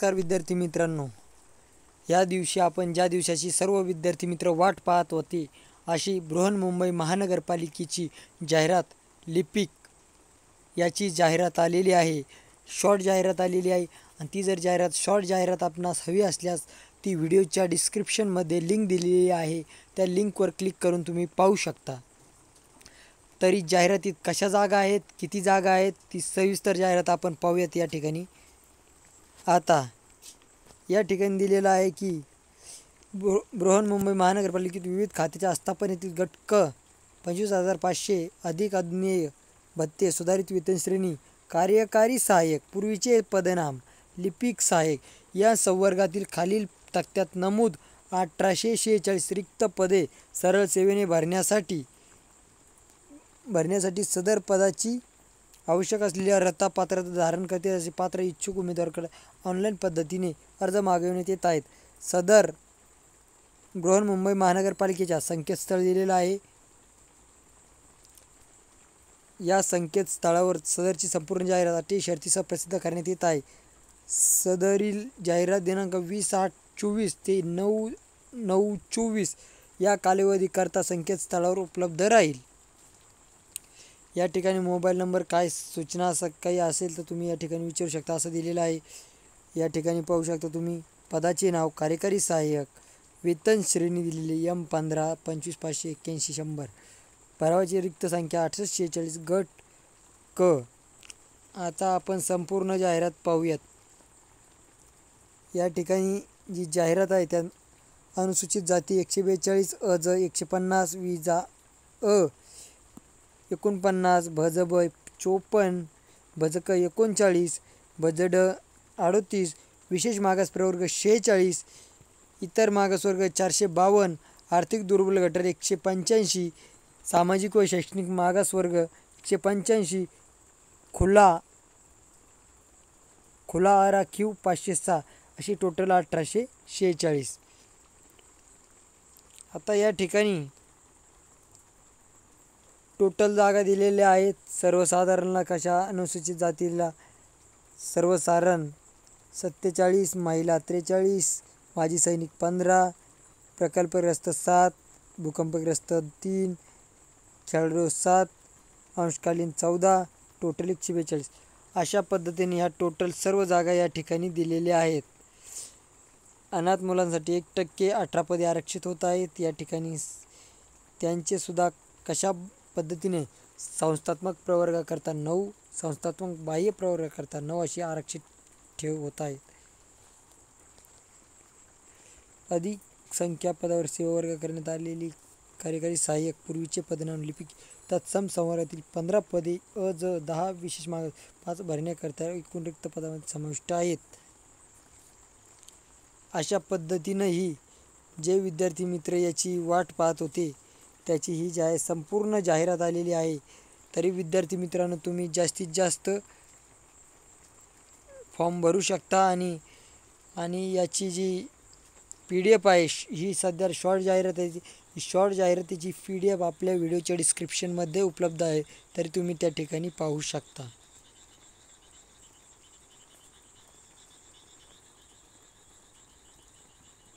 नमस्कार विद्यार्थी मित्रांनो, या दिवशी आपण ज्या दिवसाची सर्व विद्यार्थी मित्र वाट पाहत होते अशी बृहन्मुंबई महानगरपालिकेची जाहिरात लिपिक याची जाहिरात आलेली आहे. शॉर्ट जाहिरात आलेली आहे आणि ती जर शॉर्ट जाहिरात आपणास हवी असल्यास ती व्हिडिओच्या डिस्क्रिप्शनमध्ये लिंक दिलेली आहे. त्या लिंकवर क्लिक करून तुम्ही पाहू शकता. तरी जाहिरातीत कशा जागा आहेत, किती जागा आहेत, ती सविस्तर जाहिरात आपण पाहूयात. या ठिकाणी आता या ठिकाणी दिलेलं आहे की बृहन्मुंबई महानगरपालिकेत विविध खात्याच्या आस्थापनेतील गट क 25,500 अधिक अज्ञेय भत्ते, सुधारित वेतन श्रेणी, कार्यकारी सहाय्यक, पूर्वीचे पदनाम लिपिक सहाय्यक या संवर्गातील खालील तक्त्यात नमूद 1846 रिक्त पदे सरळ सेवेने भरण्यासाठी सदर पदाची आवश्यक असलेल्या अर्हता पात्रता धारण करते असे पात्र इच्छुक उमेदवाराकडे ऑनलाईन पद्धतीने अर्ज मागविण्यात येत आहेत. सदर बृहन्मुंबई महानगरपालिकेच्या संकेतस्थळ दिलेलं आहे. या संकेतस्थळावर सदरची संपूर्ण जाहिरात अटी शर्तीसह प्रसिद्ध करण्यात येत आहे. सदरील जाहिरात दिनांक 20/8/24 ते 9/9/24 या कालावधीकरता संकेतस्थळावर उपलब्ध राहील. या ठिकाणी मोबाईल नंबर, काय सूचना असं काही असेल तर तुम्ही या ठिकाणी विचारू शकता असं दिलेलं आहे. या ठिकाणी पाहू शकता तुम्ही पदाचे नाव, कार्यकारी सहाय्यक, वेतन श्रेणी दिलेली M15 25,500 81 100, भरावाची रिक्त संख्या 1846 गट क. आता आपण संपूर्ण जाहिरात पाहूयात. या ठिकाणी जी जाहिरात आहे त्या अनुसूचित जाती 142 अज 150 विजा अ 49 भजब 54 भजक 39 भजड 38 विशेष मागास प्रवर्ग 46 इतर मागासवर्ग 452 आर्थिक दुर्बल गटर 185 सामाजिक व शैक्षणिक मागासवर्ग 185 खुला आराखीव 506 अशी टोटल 1846. आता या ठिकाणी टोटल जागा दिलेल्या आहेत. सर्वसाधारणला कशा अनुसूचित जातीला सर्वसाधारण 47, महिला 43, माजी सैनिक 15, प्रकल्पग्रस्त 7, भूकंपग्रस्त 3, खेळाडू 7, अंशकालीन 14, टोटल 142 अशा पद्धतीने ह्या टोटल सर्व जागा या ठिकाणी दिलेल्या आहेत. अनाथ मुलांसाठी 1% 18 पदे आरक्षित होत आहेत. या ठिकाणी त्यांचे सुद्धा कशा पद्धतीने संस्थात्मक प्रवर्गाकरता 9, संस्थात्मक बाह्य प्रवर्गाकरता 9 अशी आरक्षित होत आहेत. अधिक संख्या पदावर सेवा वर्ग करण्यात आलेली कार्यकारी सहाय्यक, पूर्वीचे पदनाम लिपिक तत्सम संवर्गातील 15 पदे अज 10 विशेष मागास 5 भरण्याकरता एकूण रिक्त पदामध्ये समाविष्ट आहेत. अशा पद्धतीनं ही जे विद्यार्थी मित्र याची वाट पाहत होते त्याची ही संपूर्ण जाहिरात आलेली आहे. तरी विद्यार्थी मित्रांनो, तुम्ही जास्तीत जास्त फॉर्म भरू शकता आणि याची जी PDF आहे ही सध्या शॉर्ट जाहिरात आहे. ही शॉर्ट जाहिरातीची PDF आपल्या व्हिडिओच्या डिस्क्रिप्शनमध्ये उपलब्ध आहे, तरी तुम्ही त्या ठिकाणी पाहू शकता.